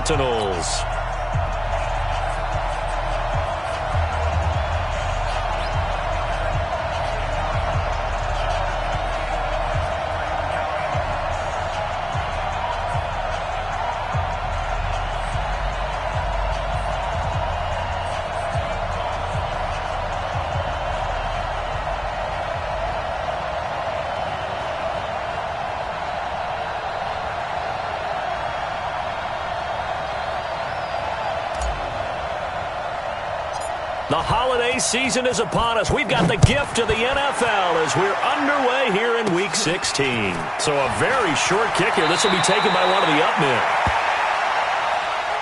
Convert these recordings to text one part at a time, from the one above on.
Sentinels. The holiday season is upon us. We've got the gift of the NFL as we're underway here in Week 16. So a very short kick here. This will be taken by one of the up men.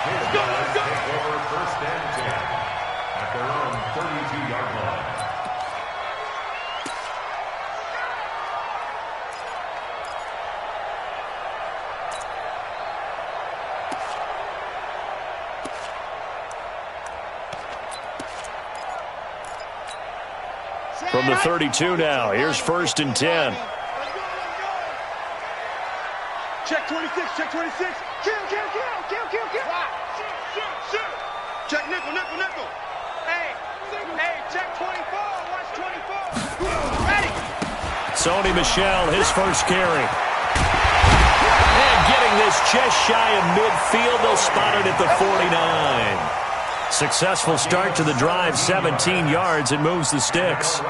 Let's go, let's go. Take over first and 10 at their own 32-yard line. From the 32 now, here's first and 10. Check 26, check 26. Kill. Check nickel. Hey, check 24, watch 24. Ready. Sony Michel, his first carry. And getting this just shy of midfield, they'll spot it at the 49. Successful start to the drive, 17 yards, and moves the sticks.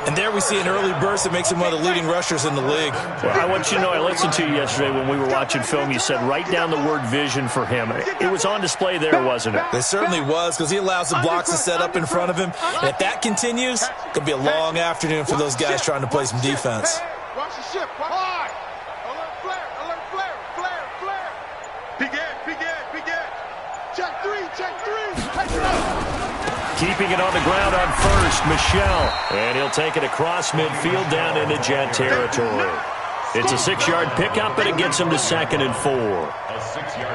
And there we see an early burst that makes him one of the leading rushers in the league. Well, I want you to know, I listened to you yesterday when we were watching film. You said write down the word vision for him. It was on display there, wasn't it? It certainly was, because he allows the blocks to set up in front of him. And if that continues, it could be a long afternoon for those guys trying to play some defense. Watch the ship. High. Alert flare. Big edge. Check three. Keeping it on the ground on first, Michel. And he'll take it across midfield down into Jet territory. It's a 6-yard pickup, and it gets him to 2nd and 4.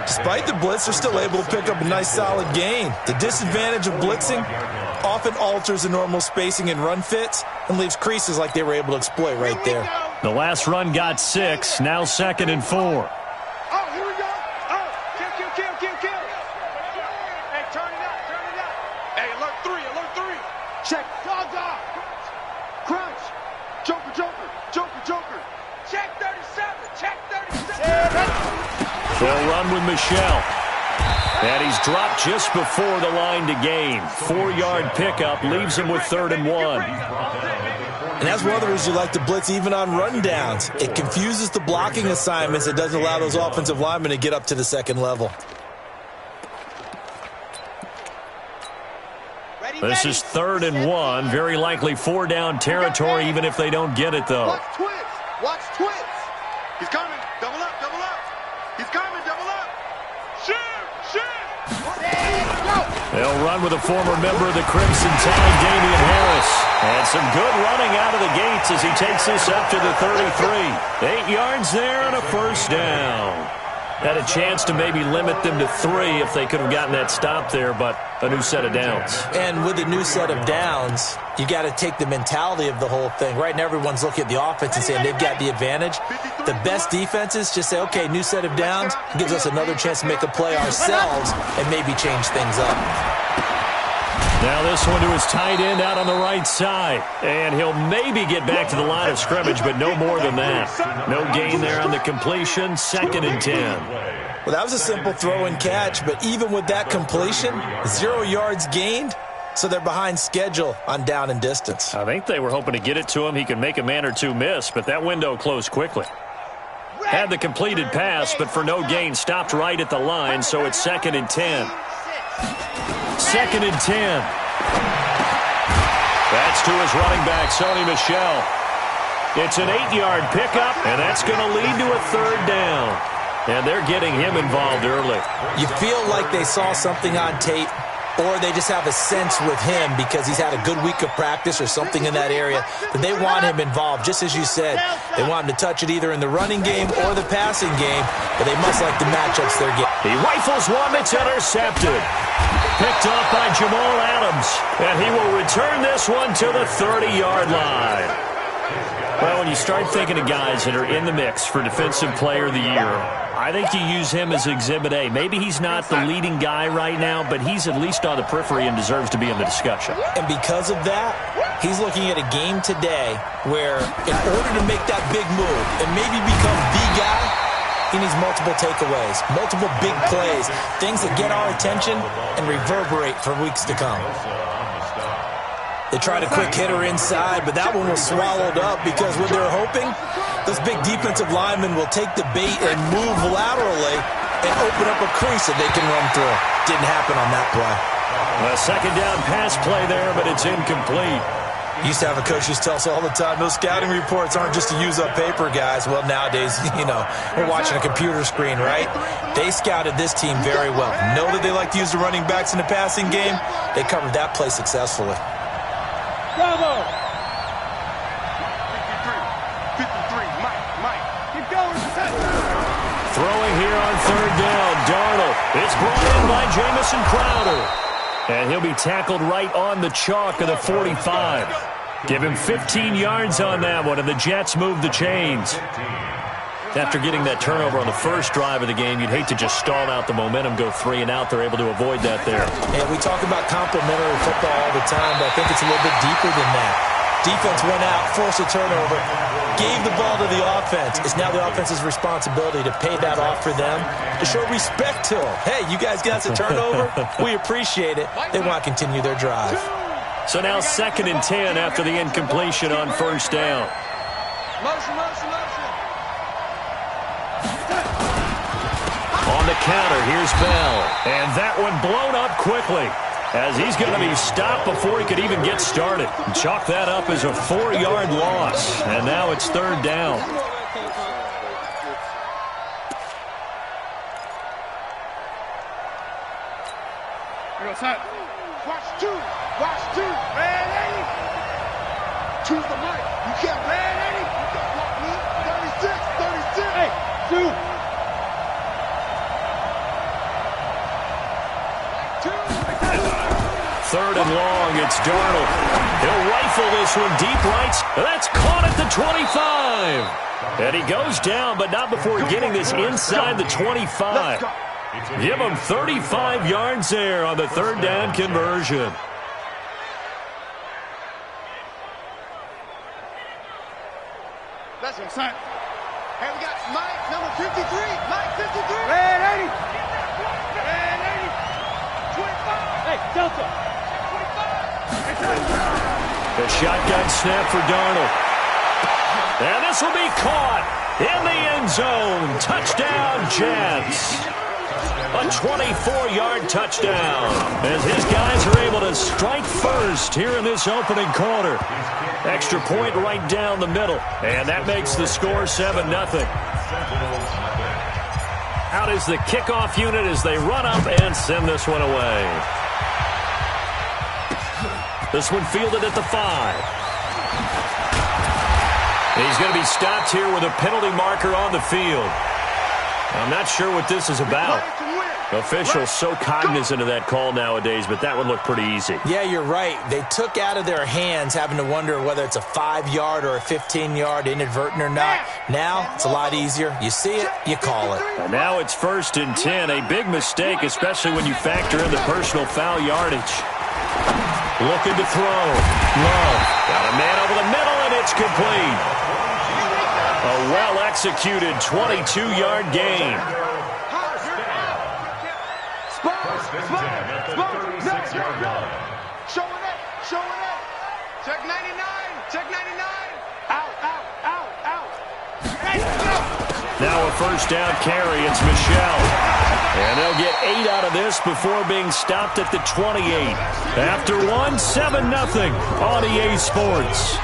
Despite the blitz, they're still able to pick up a nice solid gain. The disadvantage of blitzing often alters the normal spacing and run fits and leaves creases like they were able to exploit right there. The last run got 6, now 2nd and 4. Oh, here we go. Oh, kill. Hey, turn it up. Hey, alert three. Check. Dog. Crunch. Joker. Check 37. They'll run with Michel. And he's dropped just before the line to gain. 4-yard pickup leaves him with 3rd and 1. And that's one of the reasons you like to blitz even on run downs. It confuses the blocking assignments. It doesn't allow those offensive linemen to get up to the second level. This is 3rd and 1. Very likely 4-down territory, even if they don't get it, though. Watch twins. He's coming. Double up. He's coming. Double up. Shoot. They'll run with a former member of the Crimson Tide, Damian Harris. And some good running out of the gates as he takes this up to the 33. 8 yards there and a first down. Had a chance to maybe limit them to 3 if they could have gotten that stop there, but a new set of downs. And with a new set of downs, you got to take the mentality of the whole thing. Right now, everyone's looking at the offense and saying they've got the advantage. The best defenses just say, okay, new set of downs. It gives us another chance to make a play ourselves and maybe change things up. Now this one to his tight end out on the right side. And he'll maybe get back to the line of scrimmage, but no more than that. No gain there on the completion, 2nd and 10. Well, that was a simple throw and catch, but even with that completion, 0 yards gained, so they're behind schedule on down and distance. I think they were hoping to get it to him. He could make a man or two miss, but that window closed quickly. Had the completed pass, but for no gain, stopped right at the line, so it's 2nd and 10. 2nd and 10. That's to his running back, Sony Michel. It's an 8-yard pickup, and that's going to lead to a 3rd down. And they're getting him involved early. You feel like they saw something on tape, or they just have a sense with him because he's had a good week of practice or something in that area, that they want him involved. Just as you said, they want him to touch it either in the running game or the passing game, but they must like the matchups they're getting. He rifles one that's intercepted. Picked off by Jamal Adams, and he will return this one to the 30-yard line. Well, when you start thinking of guys that are in the mix for Defensive Player of the Year, I think you use him as Exhibit A. Maybe he's not the leading guy right now, but he's at least on the periphery and deserves to be in the discussion. And because of that, he's looking at a game today where in order to make that big move and maybe become the guy, he needs multiple takeaways, multiple big plays, things that get our attention and reverberate for weeks to come. They tried a quick hitter inside, but that one was swallowed up because what they're hoping, those big defensive linemen will take the bait and move laterally and open up a crease that they can run through. Didn't happen on that play. A second down pass play there, but it's incomplete. Used to have a coach just tell us all the time, those scouting reports aren't just to use up paper, guys. Well, nowadays, we're watching a computer screen, right? They scouted this team very well. Know that they like to use the running backs in the passing game. They covered that play successfully. Bravo! 53, Mike. Keep going. Throwing here on third down. Darnold. It's brought in by Jamison Crowder. And he'll be tackled right on the chalk of the 45. Give him 15 yards on that one, and the Jets move the chains. After getting that turnover on the first drive of the game, you'd hate to just stall out the momentum, go 3 and out. They're able to avoid that there. And we talk about complementary football all the time, but I think it's a little bit deeper than that. Defense went out, forced a turnover, gave the ball to the offense. It's now the offense's responsibility to pay that off for them, to show respect to them. Hey, you guys got a turnover? We appreciate it. They want to continue their drive. So now 2nd and 10 after the incompletion on first down. Motion. On the counter, here's Bell. And that one blown up quickly, as he's going to be stopped before he could even get started. Chalk that up as a 4-yard loss. And now it's third down. Watch two. Red 80. Choose the mic. You can't red 80. You got block me. 36. Hey, two. Third and long, it's Darnold. He'll rifle this one deep right. That's caught at the 25. And he goes down, but not before getting this inside the 25. Give him 35 yards there on the third down conversion. That's inside. Hey, we got Mike, number 53. Mike, 53. Red 80. Red 80. 25. Hey, Delta. 25. The shotgun snap for Darnold. And this will be caught in the end zone. Touchdown, Jets. A 24-yard touchdown, as his guys are able to strike first here in this opening quarter. Extra point right down the middle, and that makes the score 7-0. Out is the kickoff unit as they run up and send this one away. This one fielded at the 5. He's going to be stopped here with a penalty marker on the field. I'm not sure what this is about. Officials so cognizant of that call nowadays, but that would look pretty easy. Yeah, you're right. They took out of their hands having to wonder whether it's a 5-yard or a 15-yard inadvertent or not. Now, it's a lot easier. You see it, you call it. And now it's 1st and 10. A big mistake, especially when you factor in the personal foul yardage. Looking to throw. Love. Got a man over the middle, and it's complete. A well-executed 22-yard gain. Showing up. Check 99. Out. Hey, now a first down carry. It's Michel. And they'll get 8 out of this before being stopped at the 28. After one, 7-0 on EA Sports.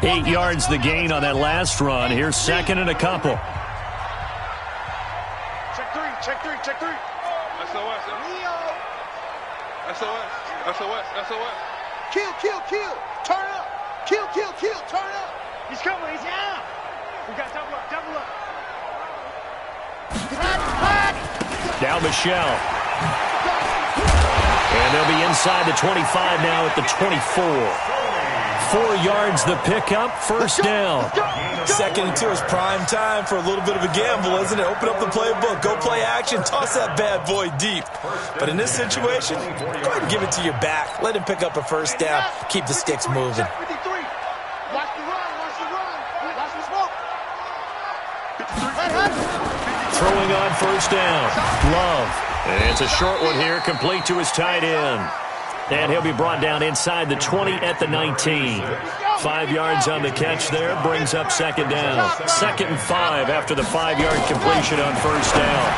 Eight yards the gain on that last run. Here's 2nd and a couple. Check three. SOS. Kill. Turn up. Kill. Turn up. He's coming. He's out. We got double up. Now Michelle. And they'll be inside the 25 now at the 24. 4 yards the pickup, first down. 2nd and 2 is prime time for a little bit of a gamble, isn't it? Open up the playbook, go play action, toss that bad boy deep. But in this situation, go ahead and give it to your back. Let him pick up a first down. Keep the sticks moving. Throwing on first down. Love. And it's a short one here, complete to his tight end. And he'll be brought down inside the 20 at the 19. 5 yards on the catch there, brings up second down. 2nd and 5 after the 5-yard completion on first down.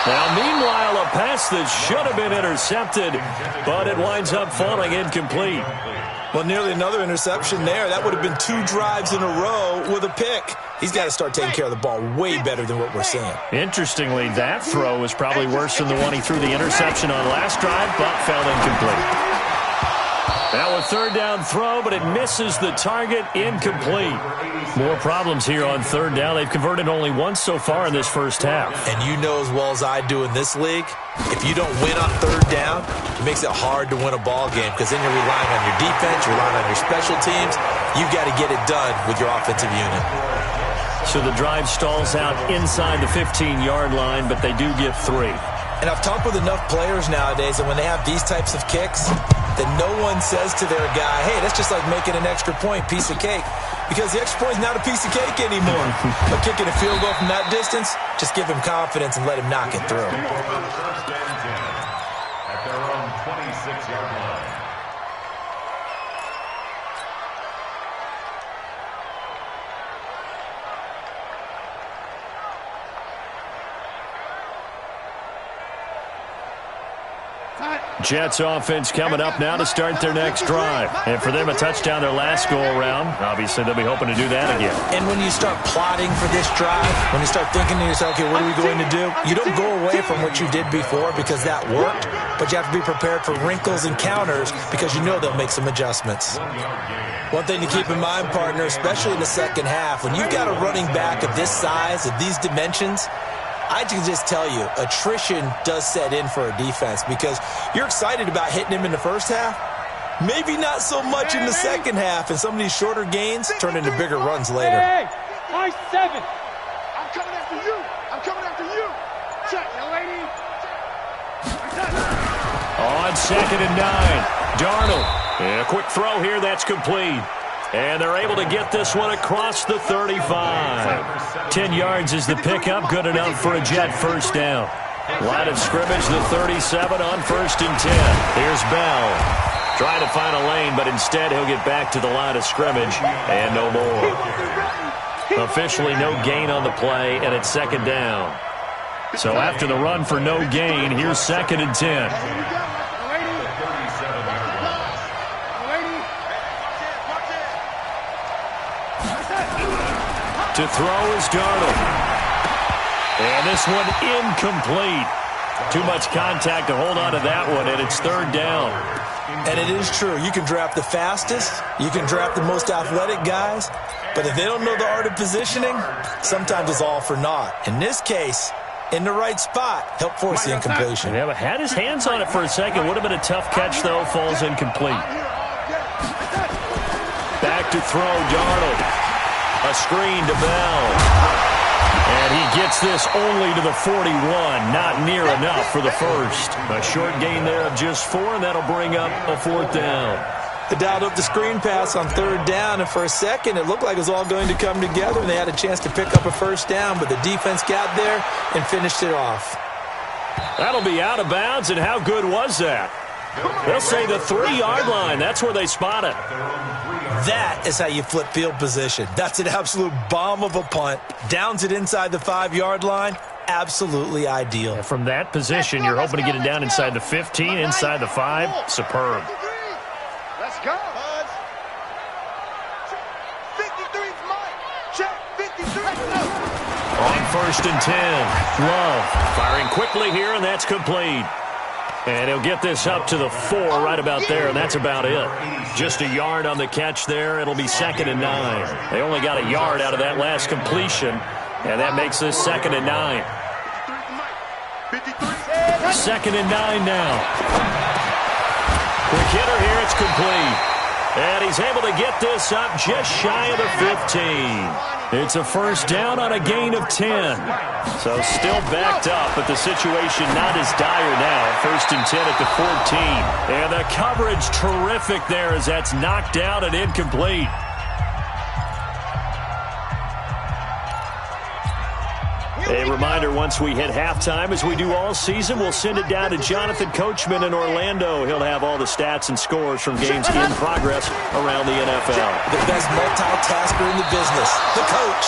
Now, meanwhile, a pass that should have been intercepted, but it winds up falling incomplete. Well, nearly another interception there. That would have been 2 drives in a row with a pick. He's got to start taking care of the ball way better than what we're seeing. Interestingly, that throw was probably worse than the one he threw the interception on last drive, but fell incomplete. Now a 3rd down throw, but it misses the target, incomplete. More problems here on 3rd down. They've converted only once so far in this first half. And you know as well as I do in this league, if you don't win on 3rd down, it makes it hard to win a ball game because then you're relying on your defense, you're relying on your special teams. You've got to get it done with your offensive unit. So the drive stalls out inside the 15-yard line, but they do get 3. And I've talked with enough players nowadays that when they have these types of kicks, that no one says to their guy, hey, that's just like making an extra point, piece of cake. Because the extra point is not a piece of cake anymore. But kicking a field goal from that distance, just give him confidence and let him knock it through. At their own 26-yard line. Jets offense coming up now to start their next drive. And for them, a touchdown their last go-around. Obviously, they'll be hoping to do that again. And when you start plotting for this drive, when you start thinking to yourself, okay, what are we going to do? You don't go away from what you did before because that worked, but you have to be prepared for wrinkles and counters because you know they'll make some adjustments. One thing to keep in mind, partner, especially in the second half, when you've got a running back of this size, of these dimensions, I can just tell you, attrition does set in for a defense because you're excited about hitting him in the first half. Maybe not so much in the second half, and some of these shorter gains turn into bigger runs later. Hey, high 7. I'm coming after you. I'm coming after you. Check, young lady. On 2nd and 9, Darnold. And a quick throw here, that's complete. And they're able to get this one across the 35. 10 yards is the pickup, good enough for a Jet first down. Line of scrimmage, the 37 on 1st and 10. Here's Bell. Trying to find a lane, but instead he'll get back to the line of scrimmage and no more. Officially no gain on the play, and it's 2nd down. So after the run for no gain, here's 2nd and 10. To throw is Darnold. And this one incomplete. Too much contact to hold on to that one, and it's 3rd down. And it is true. You can draft the fastest. You can draft the most athletic guys. But if they don't know the art of positioning, sometimes it's all for naught. In this case, in the right spot, help force the incompletion. Yeah, but had his hands on it for a second. Would have been a tough catch, though. Falls incomplete. Back to throw, Darnold. A screen to Bell. And he gets this only to the 41. Not near enough for the first. A short gain there of just 4, and that'll bring up a 4th down. They dialed up the screen pass on 3rd down, and for a second, it looked like it was all going to come together, and they had a chance to pick up a first down, but the defense got there and finished it off. That'll be out of bounds, and how good was that? They'll say the 3-yard line. That's where they spot it. That is how you flip field position. That's an absolute bomb of a punt. Downs it inside the 5-yard line. Absolutely ideal. And from that position, you're hoping to get it down inside the 15, inside the 5. Superb. Let's go. 53's mine. Check. 53. On 1st and 10, Love firing quickly here, and that's complete. And he'll get this up to the 4 right about there, and that's about it. Just a yard on the catch there. It'll be 2nd and 9. They only got a yard out of that last completion. And that makes this 2nd and 9. 2nd and 9 now. Quick hitter here, it's complete. And he's able to get this up just shy of the 15. It's a first down on a gain of 10. So still backed up, but the situation not as dire now. 1st and 10 at the 14. And the coverage terrific there as that's knocked down and incomplete. A reminder, once we hit halftime, as we do all season, we'll send it down to Jonathan Coachman in Orlando. He'll have all the stats and scores from games in progress around the NFL. The best multitasker in the business, the coach.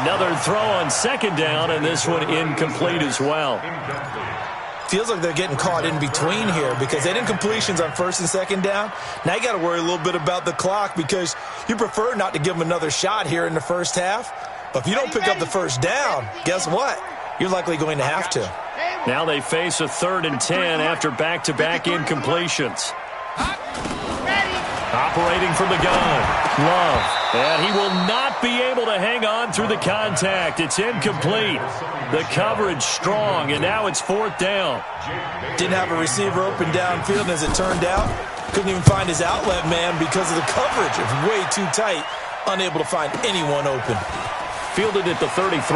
Another throw on 2nd down, and this one incomplete as well. Feels like they're getting caught in between here because they didn't completions on 1st and 2nd down. Now you got to worry a little bit about the clock because you prefer not to give them another shot here in the first half. But if you don't pick up the first down, guess what? You're likely going to have to. Now they face a 3rd and 10 after back-to-back incompletions. Operating from the gun, Love. And he will not be able to hang on through the contact. It's incomplete. The coverage strong, and now it's 4th down. Didn't have a receiver open downfield, and as it turned out, couldn't even find his outlet man because of the coverage. It was way too tight, unable to find anyone open. Fielded at the 33.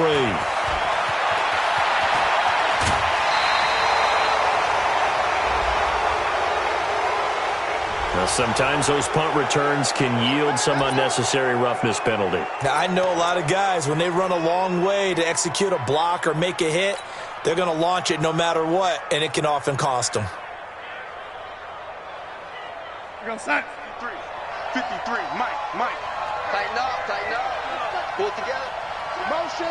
Now, sometimes those punt returns can yield some unnecessary roughness penalty. Now, I know a lot of guys, when they run a long way to execute a block or make a hit, they're going to launch it no matter what, and it can often cost them. We're going to sign 53, Mike. Tighten up. Pull it together. Motion.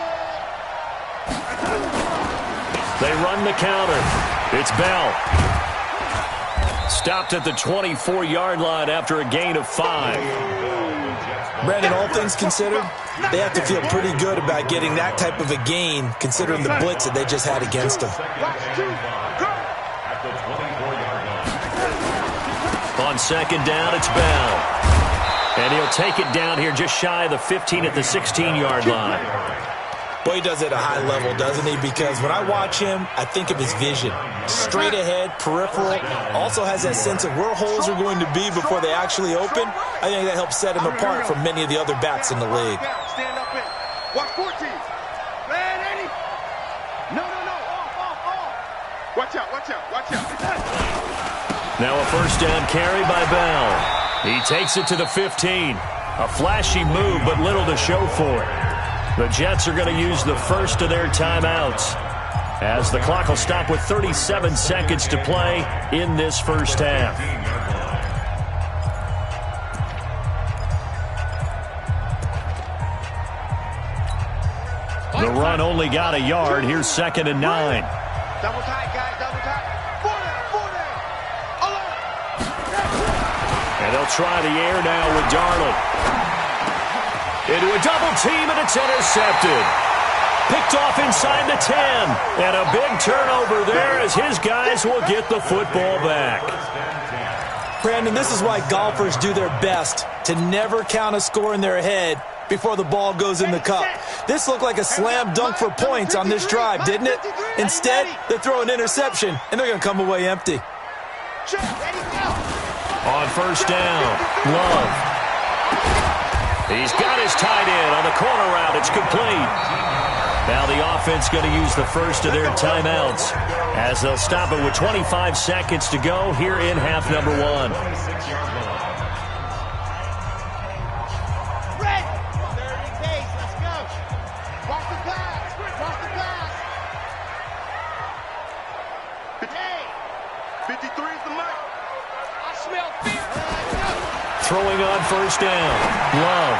They run the counter. It's Bell. Stopped at the 24-yard line after a gain of 5. Brandon, all things considered, they have to feel pretty good about getting that type of a gain considering the blitz that they just had against them. On 2nd down, it's Bell. And he'll take it down here just shy of the 15 at the 16-yard line. Boy, he does it at a high level, doesn't he? Because when I watch him, I think of his vision. Straight ahead, peripheral. Also has that sense of where holes are going to be before they actually open. I think that helps set him apart from many of the other backs in the league. Stand up in. Watch 14. Man, Eddie. No. Off. Watch out. Now a first down carry by Bell. He takes it to the 15. A flashy move, but little to show for it. The Jets are going to use the first of their timeouts as the clock will stop with 37 seconds to play in this first half. The run only got a yard. Here's 2nd and 9. Double tight, guys. Double tight. 40. And they'll try the air now with Darnold. Into a double team, and it's intercepted. Picked off inside the 10. And a big turnover there as his guys will get the football back. Brandon, this is why golfers do their best to never count a score in their head before the ball goes in the cup. This looked like a slam dunk for points on this drive, didn't it? Instead, they throw an interception, and they're going to come away empty. On first down, Love. He's got his tight end on the corner route. It's complete. Now the offense going to use the first of their timeouts as they'll stop it with 25 seconds to go here in half number 1. Red. 30 days. Let's go. Watch the pass. Hey. 53 is the mark. I smell fear. Throwing on first down, Love.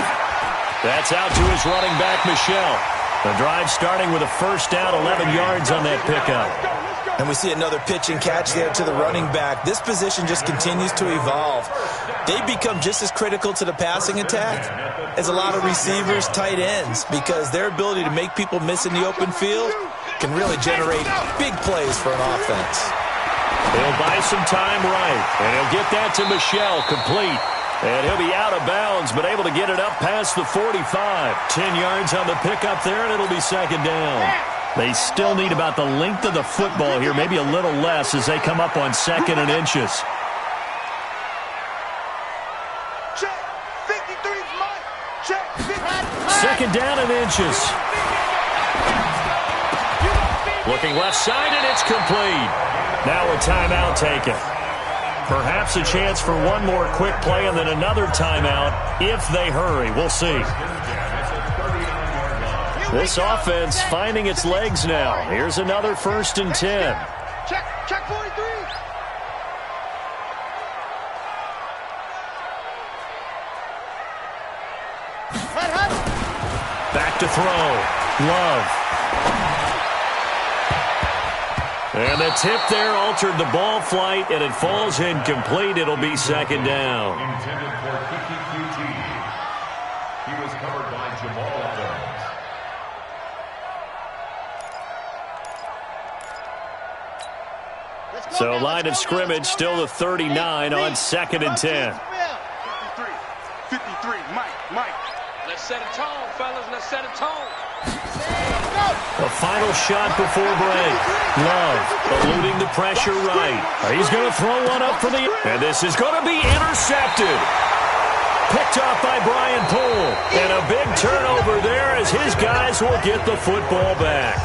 That's out to his running back, Michelle. The drive starting with a first down, 11 yards on that pickup. And we see another pitch and catch there to the running back. This position just continues to evolve. They become just as critical to the passing attack as a lot of receivers, tight ends, because their ability to make people miss in the open field can really generate big plays for an offense. He'll buy some time right, and he'll get that to Michelle, complete. And he'll be out of bounds, but able to get it up past the 45. 10 yards on the pickup there, and it'll be second down. They still need about the length of the football here, maybe a little less as they come up on 2nd and inches. Check. 53's Mike. Check. 2nd down and inches. Looking left side, and it's complete. Now a timeout taken. Perhaps a chance for one more quick play and then another timeout if they hurry. We'll see. This offense finding its legs now. Here's another 1st and 10. Check 43. Back to throw. Love. And the tip there altered the ball flight, and it falls incomplete. It'll be 2nd down. Intended for QT. He was covered by Jamal Adams. So line of scrimmage still the 39 on 2nd and 10. 53. Mike. Let's set a tone, fellas. Let's set a tone. A final shot before break. Love eluding the pressure right. He's going to throw one up for the... And this is going to be intercepted. Picked off by Brian Poole. And a big turnover there as his guys will get the football back.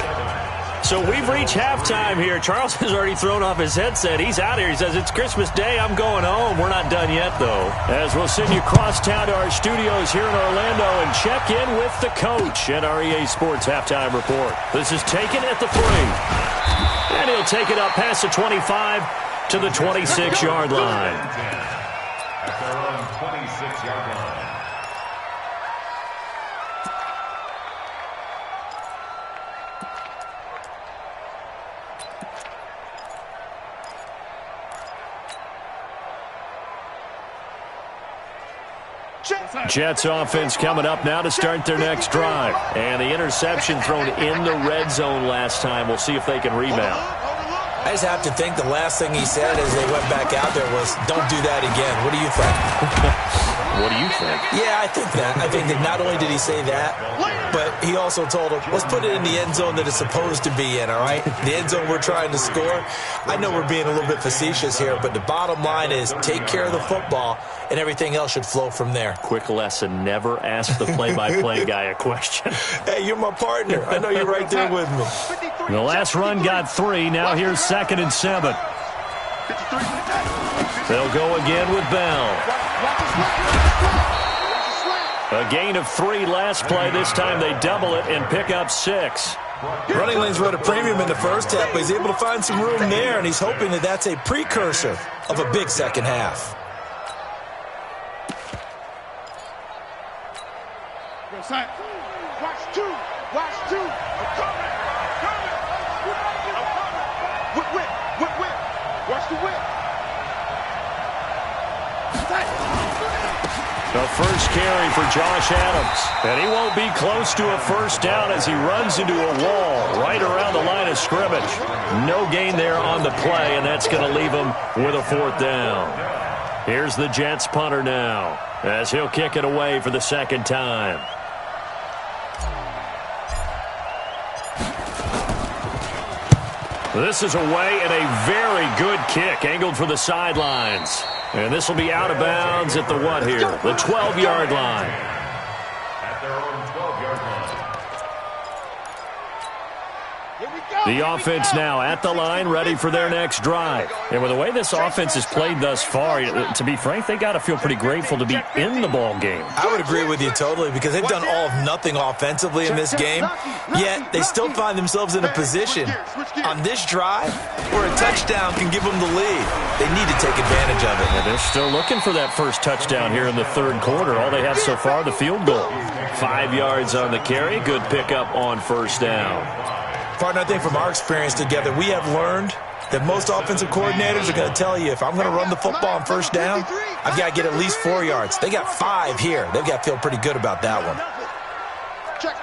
So we've reached halftime here. Charles has already thrown off his headset. He's out here. He says, it's Christmas Day. I'm going home. We're not done yet, though. As we'll send you cross town to our studios here in Orlando and check in with the coach at our EA Sports Halftime Report. This is taken at the 3. And he'll take it up past the 25 to the 26-yard line. At their own 26-yard line. Jets offense coming up now to start their next drive. And the interception thrown in the red zone last time. We'll see if they can rebound. I just have to think the last thing he said as they went back out there was, don't do that again. What do you think? What do you think? Yeah, I think that. I think that not only did he say that, but he also told him, let's put it in the end zone that it's supposed to be in, all right? The end zone we're trying to score. I know we're being a little bit facetious here, but the bottom line is take care of the football, and everything else should flow from there. Quick lesson, never ask the play-by-play guy a question. Hey, you're my partner. I know you're right there with me. The last run got 3. Now here's 2nd and 7. They'll go again with Bell. A gain of 3 last play. This time they double it and pick up 6. Running lanes were at a premium in the first half, but he's able to find some room there, and he's hoping that that's a precursor of a big second half. Watch 2. I'm coming. Whip. Watch the whip. The first carry for Josh Adams. And he won't be close to a first down as he runs into a wall right around the line of scrimmage. No gain there on the play, and that's going to leave him with a 4th down. Here's the Jets punter now as he'll kick it away for the 2nd time. This is away and a very good kick angled for the sidelines. And this will be out of bounds at the what here? The 12-yard line. At their own 12-yard line. The offense now at the line, ready for their next drive. And with the way this offense has played thus far, to be frank, they got to feel pretty grateful to be in the ball game. I would agree with you totally because they've done all of nothing offensively in this game, yet they still find themselves in a position on this drive where a touchdown can give them the lead. They need to take advantage of it. And they're still looking for that first touchdown here in the 3rd quarter. All they have so far, the field goal. 5 yards on the carry. Good pickup on first down. Partner, I think from our experience together, we have learned that most offensive coordinators are going to tell you, if I'm going to run the football on first down, I've got to get at least 4 yards. They got 5 here. They've got to feel pretty good about that one. Check.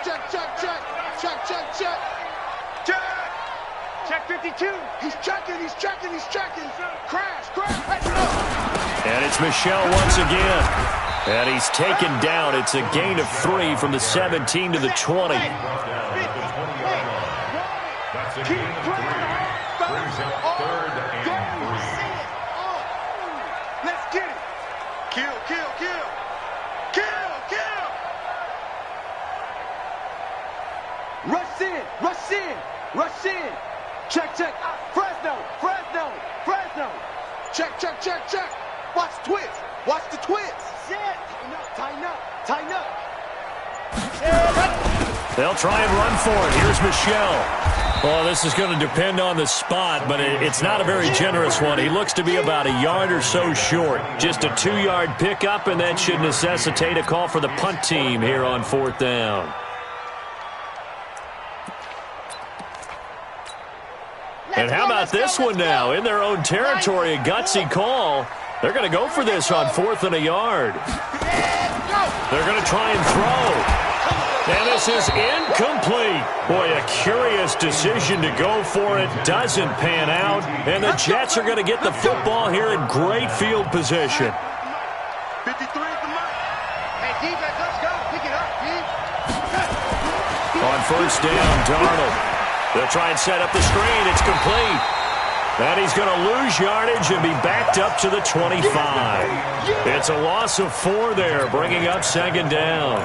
Check 52. He's checking. Crash. Hey, no. And it's Michel once again. And he's taken down. It's a gain of 3 from the 17 to the 20. That's a gain of 3. Brings up 3rd and 3. Let's get it. Kill, kill, kill. Kill, kill. Rush in, rush in, rush in. Check, check. Fresno, Fresno, Fresno. Check, check, check, check. Watch the twist. Watch the twist. Shit. Tighten up, tighten up, tighten up. They'll try and run for it. Here's Michel. Well, this is going to depend on the spot, but it's not a very generous one. He looks to be about a yard or so short. Just a 2-yard pickup, and that should necessitate a call for the punt team here on 4th down. And how about this one now? In their own territory, a gutsy call. They're going to go for this on 4th and a yard. They're going to try and throw. And this is incomplete. Boy, a curious decision to go for it. Doesn't pan out. And the Jets are going to get the football here in great field position. 53 at the mark. Hey, defense, let's go. Pick it up, On 1st down, Darnold. They'll try and set up the screen. It's complete. And he's going to lose yardage and be backed up to the 25. It's a loss of 4 there, bringing up 2nd down.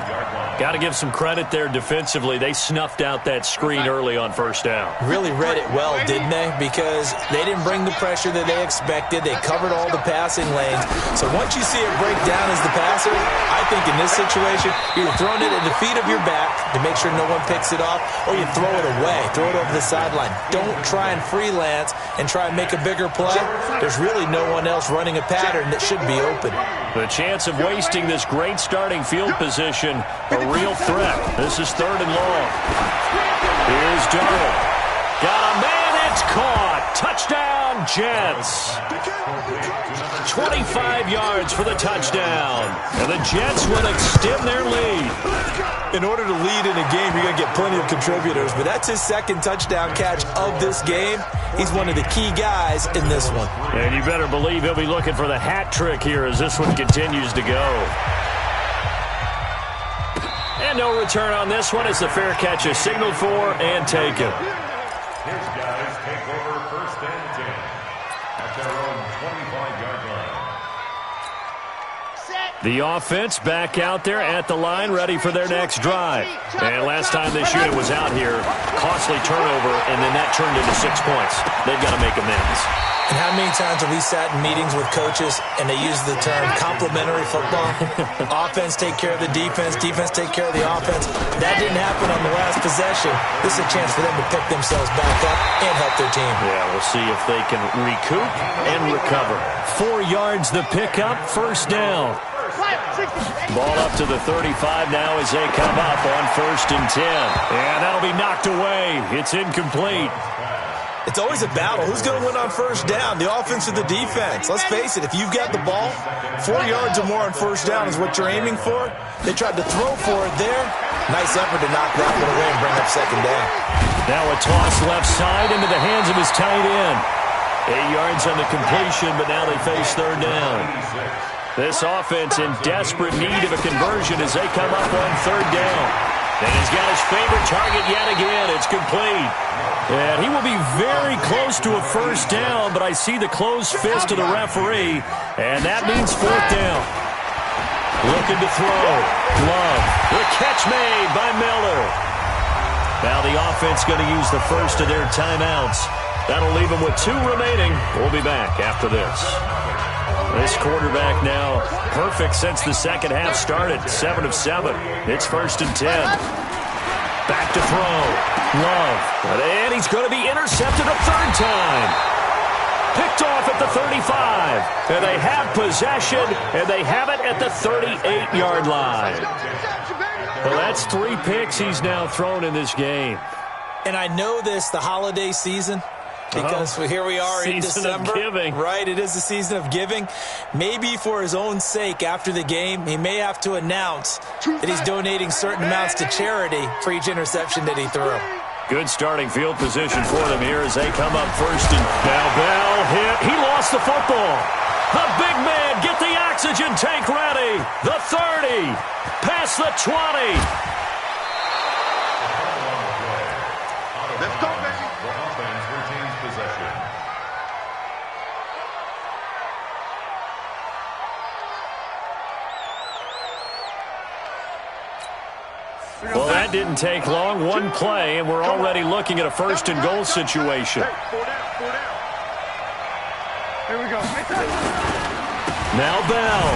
Got to give some credit there defensively. They snuffed out that screen early on 1st down. Really read it well, didn't they? Because they didn't bring the pressure that they expected. They covered all the passing lanes. So once you see it break down as the passer, I think in this situation, you're throwing it at the feet of your back to make sure no one picks it off, or you throw it away, throw it over the sideline. Don't try and freelance and try and make a bigger play. There's really no one else running a pattern that should be open. The chance of wasting this great starting field position, a real threat. This is 3rd and long. Here's Darnold. Got a man, it's caught. Touchdown, Jets. 25 yards for the touchdown. And the Jets will extend their lead. In order to lead in a game, you're going to get plenty of contributors, but that's his 2nd touchdown catch of this game. He's one of the key guys in this one. And you better believe he'll be looking for the hat trick here as this one continues to go. And no return on this one as the fair catch is signaled for and taken. His guys take over 1st and 10 at their own 25-yard line. The offense back out there at the line, ready for their next drive. And last time this unit was out here, costly turnover, and then that turned into 6 points. They've got to make amends. And how many times have we sat in meetings with coaches and they use the term complementary football? Offense take care of the defense, defense take care of the offense. That didn't happen on the last possession. This is a chance for them to pick themselves back up and help their team. Yeah, we'll see if they can recoup and recover. 4 yards the pickup, 1st down. Ball up to the 35 now as they come up on 1st and 10. And that'll be knocked away. It's incomplete. It's always a battle. Who's going to win on 1st down, the offense or the defense? Let's face it, if you've got the ball, 4 yards or more on 1st down is what you're aiming for. They tried to throw for it there. Nice effort to knock that one away and bring up 2nd down. Now a toss left side into the hands of his tight end. 8 yards on the completion, but now they face 3rd down. This offense in desperate need of a conversion as they come up on 3rd down. And he's got his favorite target yet again. It's complete. And he will be very close to a 1st down, but I see the closed fist of the referee, and that means 4th down. Looking to throw. Love. The catch made by Miller. Now the offense going to use the first of their timeouts. That'll leave them with 2 remaining. We'll be back after this. This quarterback now perfect since the 2nd half started. 7 of 7. It's 1st and 10. Back to throw. Love. And he's going to be intercepted a 3rd time. Picked off at the 35. And they have possession, and they have it at the 38-yard line. Well, that's 3 picks he's now thrown in this game. And I know this, the holiday season, because here we are in December. Giving. Right, it is the season of giving. Maybe for his own sake after the game, he may have to announce that he's donating certain amounts to charity for each interception that he threw. Good starting field position for them here as they come up 1st. And now Bell hit. He lost the football. The big man, get the oxygen tank ready. The 30, past the 20. Let's go, baby. The offense retains possession. Well, that didn't take long. One play, and we're already looking at a first-and-goal situation. Hey, 4 down, 4 down. Here we go. Now Bell.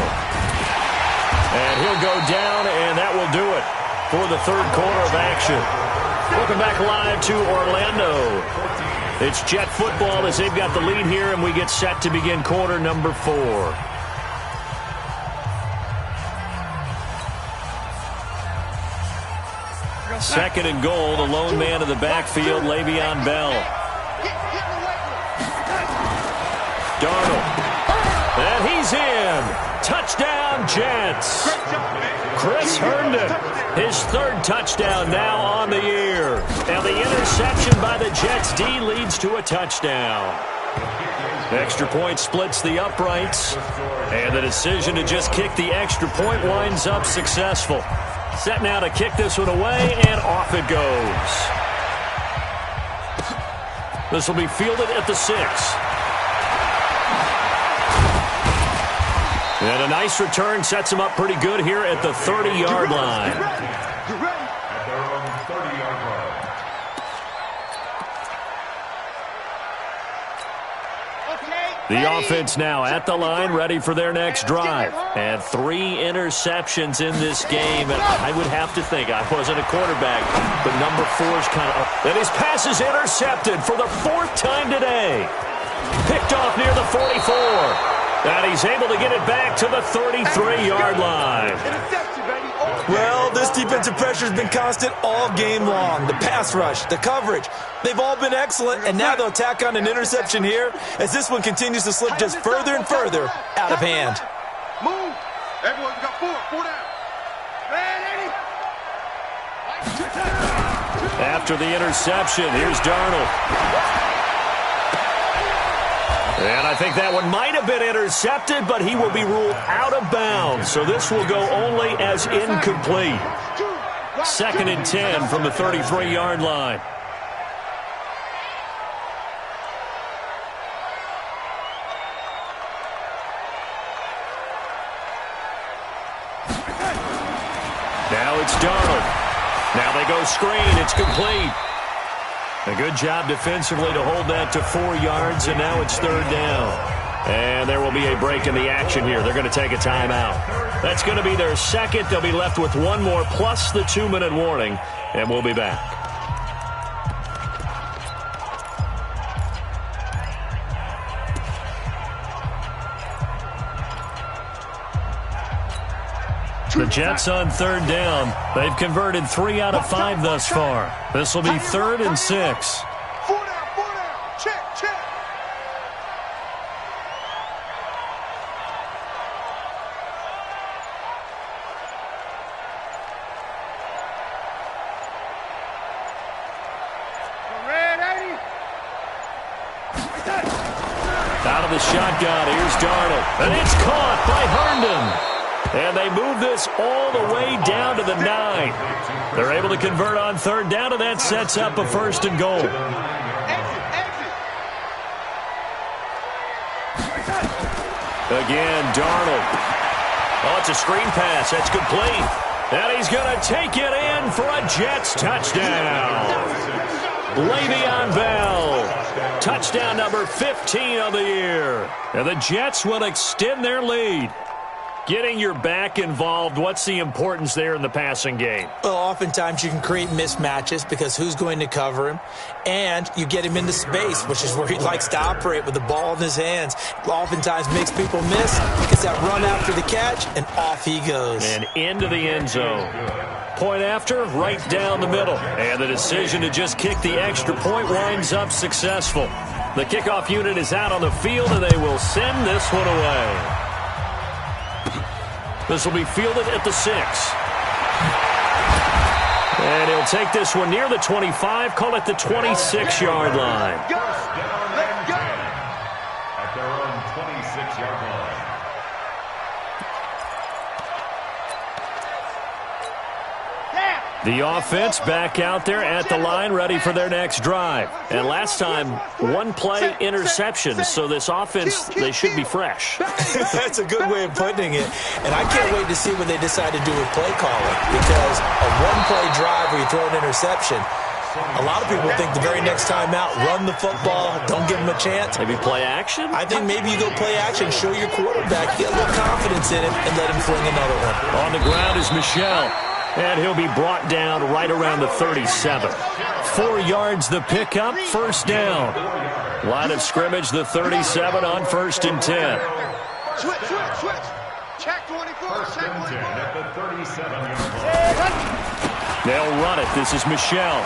And he'll go down, and that will do it for the third quarter of action. Welcome back live to Orlando. It's Jet football as they've got the lead here, and we get set to begin quarter number 4. Second and goal, the lone man in the backfield, Le'Veon Bell. Darnold. And he's in. Touchdown, Jets. Chris Herndon, his third touchdown now on the year. And the interception by the Jets D leads to a touchdown. Extra point splits the uprights. And the decision to just kick the extra point winds up successful. Set now to kick this one away, and off it goes. This will be fielded at the 6. And a nice return sets him up pretty good here at the 30-yard line. You ready? At their own 30-yard line. The offense now at the line, ready for their next drive. And 3 interceptions in this game. And I would have to think, I wasn't a quarterback, but number 4's kind of up. And his pass is intercepted for the 4th time today. Picked off near the 44. And he's able to get it back to the 33-yard line. Interception, baby. Well, this defensive pressure has been constant all game long. The pass rush, the coverage, they've all been excellent, and now they'll tack on an interception here as this one continues to slip just further and further out of hand. Move. Everyone, you got 4 down. After the interception, here's Darnold. And I think that one might have been intercepted, but he will be ruled out of bounds. So this will go only as incomplete. 2nd and 10 from the 33-yard line. Now it's Darnold. Now they go screen. It's complete. A good job defensively to hold that to 4 yards, and now it's 3rd down. And there will be a break in the action here. They're going to take a timeout. That's going to be their second. They'll be left with 1 more plus the 2-minute warning, and we'll be back. The Jets on 3rd down. They've converted 3 out of 5 thus far. This will be 3rd and 6. 4 down, 4 down. Check, check. Out of the shotgun, here's Darnold. And it's caught by Herndon. And they move this all the way down to the 9. They're able to convert on 3rd down, and that sets up a 1st and goal. Again, Darnold. Oh, it's a screen pass. That's complete. And he's going to take it in for a Jets touchdown. Le'Veon Bell. Touchdown number 15 of the year. And the Jets will extend their lead. Getting your back involved, what's the importance there in the passing game? Well, oftentimes you can create mismatches because who's going to cover him? And you get him into space, which is where he likes to operate with the ball in his hands. Oftentimes makes people miss, gets that run after the catch, and off he goes. And into the end zone. Point after, right down the middle. And the decision to just kick the extra point winds up successful. The kickoff unit is out on the field, and they will send this one away. This will be fielded at the 6. And he'll take this one near the 25, call it the 26-yard line. Let's go. At their own 26-yard line. The offense back out there at the line, ready for their next drive. And last time, one-play interception, so this offense, they should be fresh. That's a good way of putting it. And I can't wait to see what they decide to do with play calling, because a one-play drive where you throw an interception, a lot of people think the very next time out, run the football, don't give them a chance. Maybe play action? I think maybe you go play action, show your quarterback, get a little confidence in it, and let him fling another one. On the ground is Michel. And he'll be brought down right around the 37. 4 yards the pickup, first down. Line of scrimmage, the 37 on 1st and 10. Switch. Check 24. First and 10 at the 37-yard line. They'll run it. This is Michel.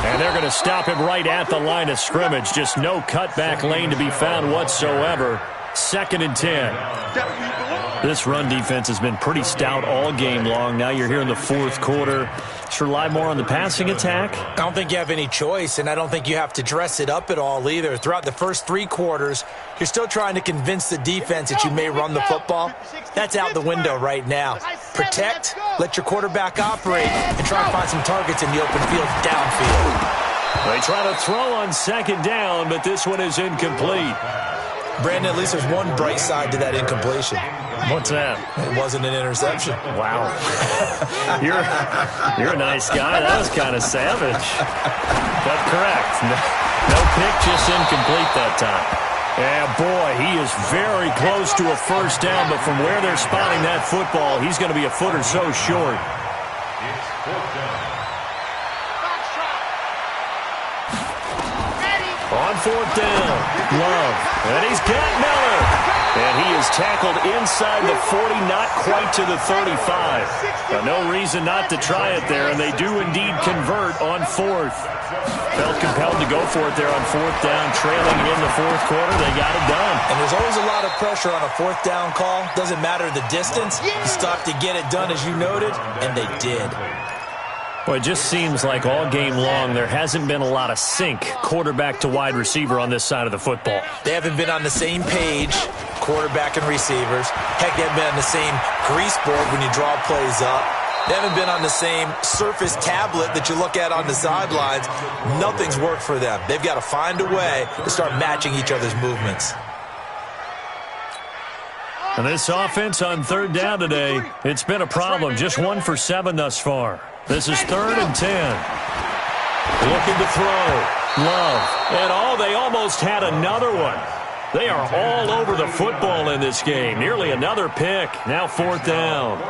And they're going to stop him right at the line of scrimmage. Just no cutback lane to be found whatsoever. 2nd and 10. This run defense has been pretty stout all game long. Now you're here in the 4th quarter. Should rely more on the passing attack. I don't think you have any choice, and I don't think you have to dress it up at all either. Throughout the first 3 quarters, you're still trying to convince the defense that you may run the football. That's out the window right now. Protect, let your quarterback operate, and try to find some targets in the open field downfield. They try to throw on 2nd down, but this one is incomplete. Brandon, at least there's one bright side to that incompletion. What's that? It wasn't an interception. Wow. You're a nice guy. That was kind of savage. But correct. No pick, just incomplete that time. Yeah, boy, he is very close to a first down, but from where they're spotting that football, he's going to be a foot or so short. It's 4th down. On 4th down, Love. And he's got Miller. And he is tackled inside the 40, not quite to the 35. No reason not to try it there, and they do indeed convert on 4th. Felt compelled to go for it there on 4th down, trailing in the 4th quarter. They got it done. And there's always a lot of pressure on a 4th down call. Doesn't matter the distance. You stop to get it done, as you noted, and they did. Well, it just seems like all game long there hasn't been a lot of sync quarterback to wide receiver on this side of the football. They haven't been on the same page, quarterback and receivers. Heck, they haven't been on the same grease board when you draw plays up. They haven't been on the same Surface tablet that you look at on the sidelines. Nothing's worked for them. They've got to find a way to start matching each other's movements. And this offense on 3rd down today, it's been a problem. Just 1 for 7 thus far. This is 3rd and 10. Looking to throw. Love. And they almost had another one. They are all over the football in this game. Nearly another pick. Now 4th down.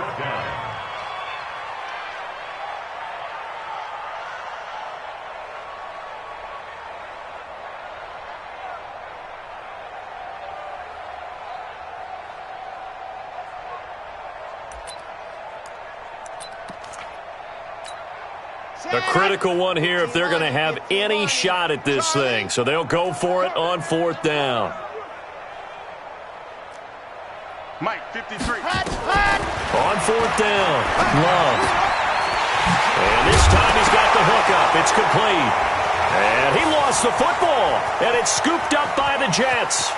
A critical one here if they're going to have any shot at this thing. So they'll go for it on 4th down. Mike, 53. On 4th down, Love. And this time he's got the hookup. It's complete. And he lost the football. And it's scooped up by the Jets.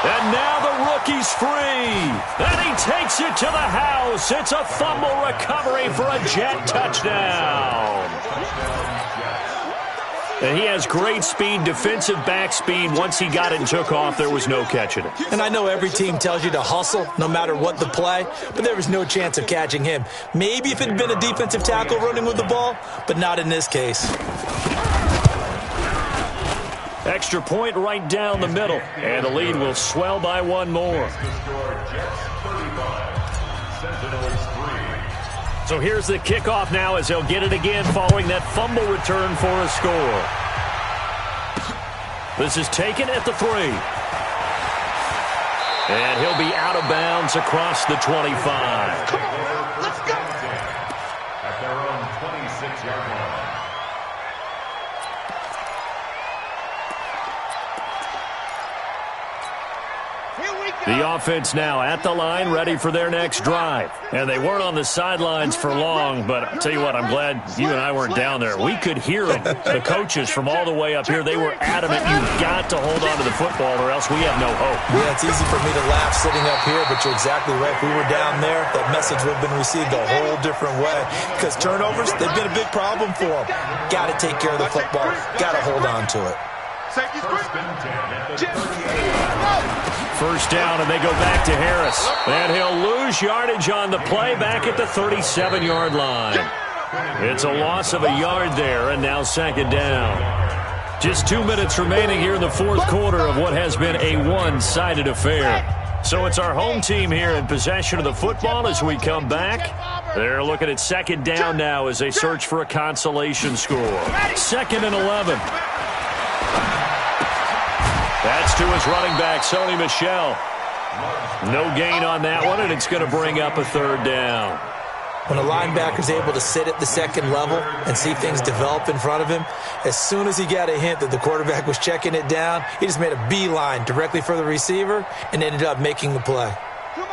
And now the rookie's free. And he takes it to the house. It's a fumble recovery for a Jet touchdown. And he has great speed, defensive back speed. Once he got it and took off, there was no catching it. And I know every team tells you to hustle no matter what the play, but there was no chance of catching him. Maybe if it had been a defensive tackle running with the ball, but not in this case. Extra point right down the middle. And the lead will swell by 1 more. So here's the kickoff now as they'll get it again following that fumble return for a score. This is taken at the 3. And he'll be out of bounds across the 25. Come on, let's go. At their own 26-yard line. Here we The offense now at the line, ready for their next drive. And they weren't on the sidelines for long, but I'll tell you what, I'm glad you and I weren't down there. We could hear them. The coaches from all the way up here, they were adamant, you've got to hold on to the football or else we have no hope. Yeah, it's easy for me to laugh sitting up here, but you're exactly right. If we were down there, that message would have been received a whole different way. Because turnovers, they've been a big problem for them. Got to take care of the football. Got to hold on to it. First down, and they go back to Harris. And he'll lose yardage on the play back at the 37-yard line. It's a loss of a yard there, and now second down. Just 2 minutes remaining here in the fourth quarter of what has been a one-sided affair. So it's our home team here in possession of the football as we come back. They're looking at second down now as they search for a consolation score. Second and 11. That's to his running back, Sony Michel. No gain on that one, and it's going to bring up a third down. When a linebacker's able to sit at the second level and see things develop in front of him, as soon as he got a hint that the quarterback was checking it down, he just made a beeline directly for the receiver and ended up making the play.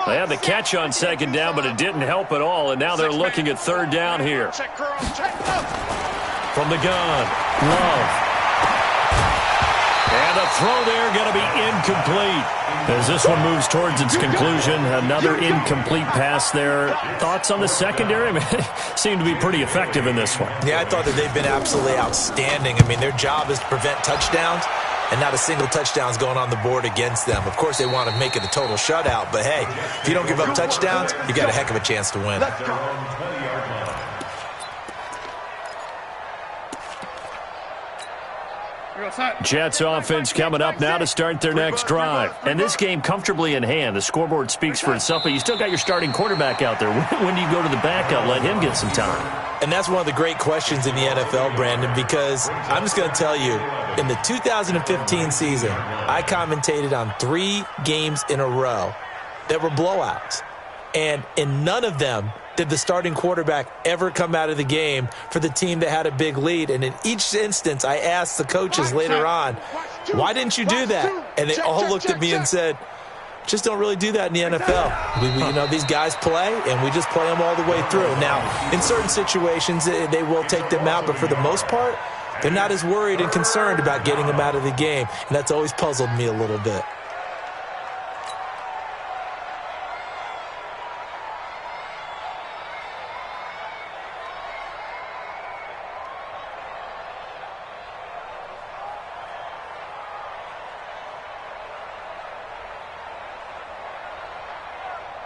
They had the catch on second down, but it didn't help at all, and now they're looking at third down here. From the gun, Love. And the throw there going to be incomplete. As this one moves towards its conclusion, another incomplete pass there. Thoughts on the secondary? I mean, seem to be pretty effective in this one. Yeah, I thought that they've been absolutely outstanding. I mean, their job is to prevent touchdowns, and not a single touchdown's going on the board against them. Of course, they want to make it a total shutout, but hey, if you don't give up touchdowns, you got a heck of a chance to win. Jets offense coming up now to start their next drive. And this game comfortably in hand. The scoreboard speaks for itself, but you still got your starting quarterback out there. When do you go to the backup, let him get some time? And that's one of the great questions in the NFL, Brandon, because I'm just going to tell you, in the 2015 season, I commentated on 3 games in a row that were blowouts. And in none of them did the starting quarterback ever come out of the game for the team that had a big lead. And in each instance, I asked the coaches later on, why didn't you do that? And they all looked at me and said, just don't really do that in the NFL. These guys play, and we just play them all the way through. Now, in certain situations, they will take them out, but for the most part, they're not as worried and concerned about getting them out of the game. And that's always puzzled me a little bit.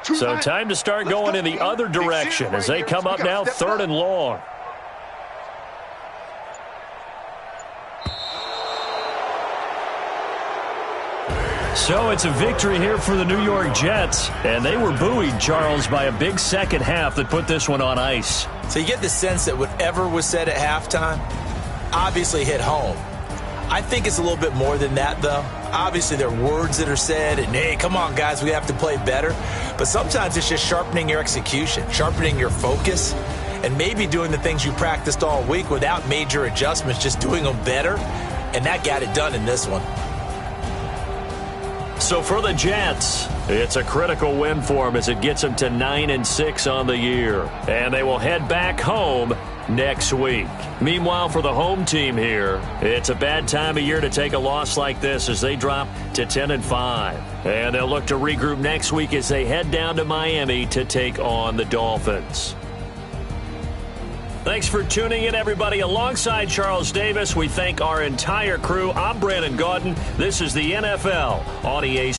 So time to start going in the other direction as they come up now, third and long. So it's a victory here for the New York Jets, and they were buoyed, Charles, by a big second half that put this one on ice. So you get the sense that whatever was said at halftime obviously hit home. I think it's a little bit more than that, though. Obviously, there are words that are said, and, hey, come on, guys, we have to play better. But sometimes it's just sharpening your execution, sharpening your focus, and maybe doing the things you practiced all week without major adjustments, just doing them better. And that got it done in this one. So for the Jets, it's a critical win for them as it gets them to 9-6 on the year. And they will head back home next week. Meanwhile, for the home team here, it's a bad time of year to take a loss like this as they drop to 10-5. And they'll look to regroup next week as they head down to Miami to take on the Dolphins. Thanks for tuning in, everybody. Alongside Charles Davis, we thank our entire crew. I'm Brandon Gaudin. This is the NFL on EA.